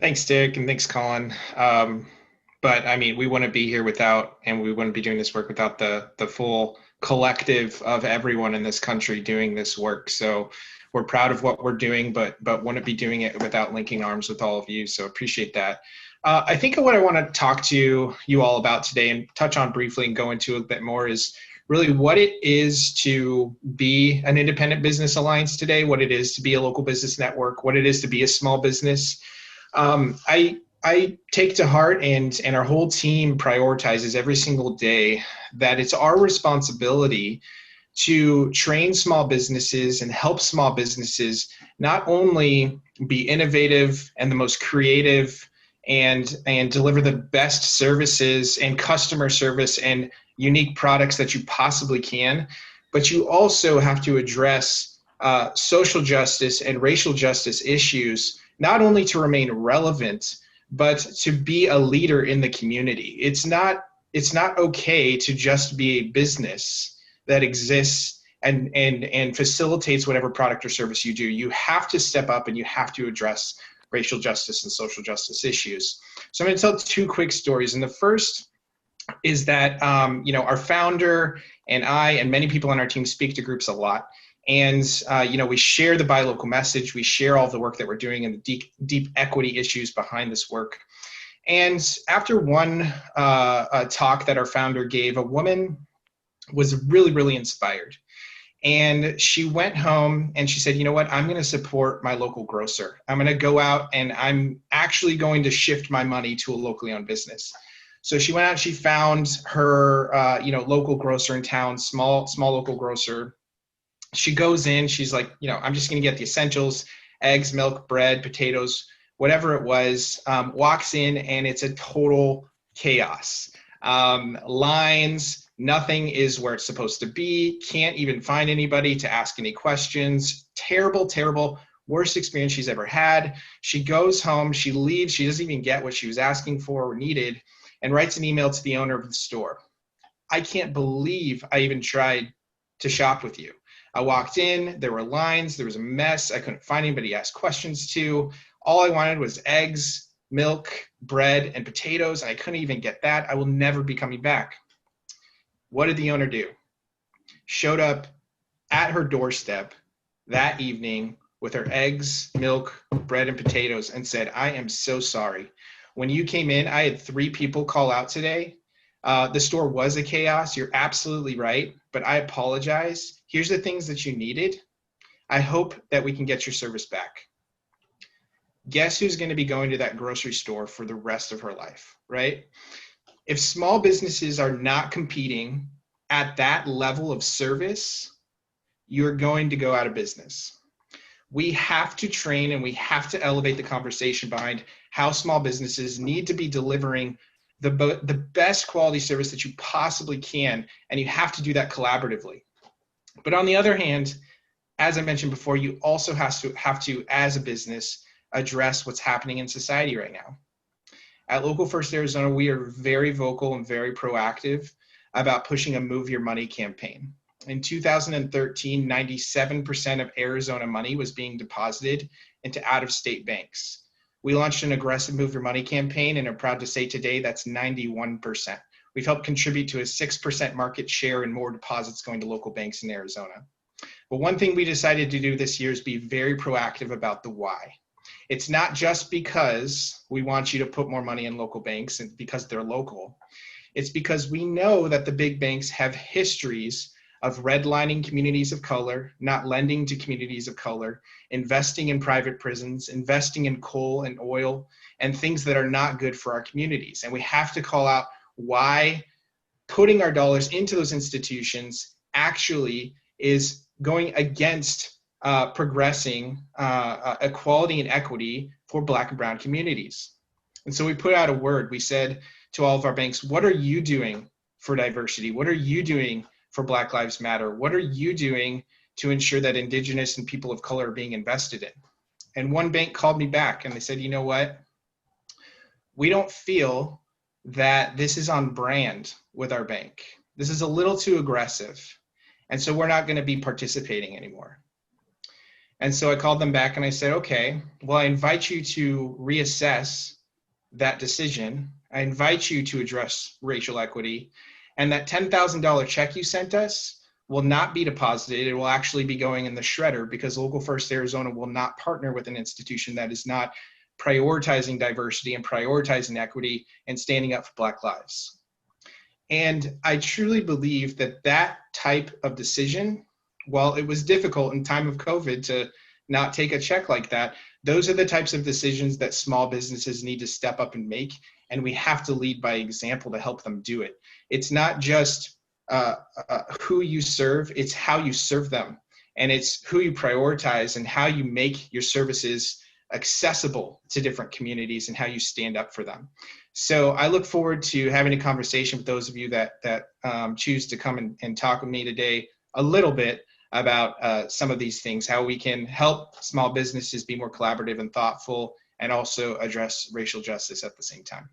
Thanks, Dick, and thanks, Colin. But I mean, we wouldn't be here without, and we wouldn't be doing this work without the full collective of everyone in this country doing this work. So we're proud of what we're doing, but wouldn't be doing it without linking arms with all of you. So appreciate that. I think what I want to talk to you all about today and touch on briefly and go into a bit more is really what it is to be an independent business alliance today, what it is to be a local business network, what it is to be a small business. I take to heart, and our whole team prioritizes every single day, that it's our responsibility to train small businesses and help small businesses not only be innovative and the most creative and deliver the best services and customer service and unique products that you possibly can, but you also have to address social justice and racial justice issues, not only to remain relevant, but to be a leader in the community. It's not okay to just be a business that exists and facilitates whatever product or service you do. You have to step up and you have to address racial justice and social justice issues. So I'm going to tell two quick stories. And the first is that our founder and I and many people on our team speak to groups a lot. And we share the buy local message. We share all the work that we're doing and the deep equity issues behind this work. And after one talk that our founder gave, a woman was really, really inspired. And she went home and she said, you know what, I'm going to support my local grocer. I'm going to go out and I'm actually going to shift my money to a locally owned business. So she went out, she found her, local grocer in town, small local grocer. She goes in, she's like, I'm just going to get the essentials, eggs, milk, bread, potatoes, whatever it was, walks in and it's a total chaos. Lines, nothing is where it's supposed to be, can't even find anybody to ask any questions. Terrible, terrible, worst experience she's ever had. She goes home, she leaves, she doesn't even get what she was asking for or needed, and writes an email to the owner of the store. I can't believe I even tried to shop with you. I walked in, there were lines, there was a mess, I couldn't find anybody to ask questions to. All I wanted was eggs, milk, bread, and potatoes. I couldn't even get that. I will never be coming back. What did the owner do? Showed up at her doorstep that evening with her eggs, milk, bread, and potatoes and said, I am so sorry. When you came in, I had 3 people call out today. The store was a chaos. You're absolutely right, but I apologize. Here's the things that you needed. I hope that we can get your service back. Guess who's going to be going to that grocery store for the rest of her life, right? If small businesses are not competing at that level of service, you're going to go out of business. We have to train and we have to elevate the conversation behind how small businesses need to be delivering the best quality service that you possibly can, and you have to do that collaboratively. But on the other hand, as I mentioned before, you also have to, as a business, address what's happening in society right now. At Local First Arizona, we are very vocal and very proactive about pushing a Move Your Money campaign. In 2013, 97% of Arizona money was being deposited into out-of-state banks. We launched an aggressive Move Your Money campaign and are proud to say today that's 91%. We've helped contribute to a 6% market share and more deposits going to local banks in Arizona. But one thing we decided to do this year is be very proactive about the why. It's not just because we want you to put more money in local banks and because they're local. It's because we know that the big banks have histories of redlining communities of color, not lending to communities of color, investing in private prisons, investing in coal and oil, and things that are not good for our communities. And we have to call out why putting our dollars into those institutions actually is going against progressing equality and equity for Black and brown communities. And so we put out a word. We said to all of our banks, what are you doing for diversity? What are you doing for Black Lives Matter? What are you doing to ensure that Indigenous and people of color are being invested in? And one bank called me back and they said, you know what? We don't feel that this is on brand with our bank. This is a little too aggressive. And so we're not going to be participating anymore. And so I called them back and I said, okay, well, I invite you to reassess that decision. I invite you to address racial equity. And that $10,000 check you sent us will not be deposited. It will actually be going in the shredder because Local First Arizona will not partner with an institution that is not prioritizing diversity and prioritizing equity and standing up for Black lives. And I truly believe that that type of decision, while it was difficult in time of COVID to not take a check like that, those are the types of decisions that small businesses need to step up and make. And we have to lead by example to help them do it. It's not just who you serve, it's how you serve them. And it's who you prioritize and how you make your services accessible to different communities and how you stand up for them. So I look forward to having a conversation with those of you that choose to come and talk with me today a little bit about some of these things, how we can help small businesses be more collaborative and thoughtful and also address racial justice at the same time.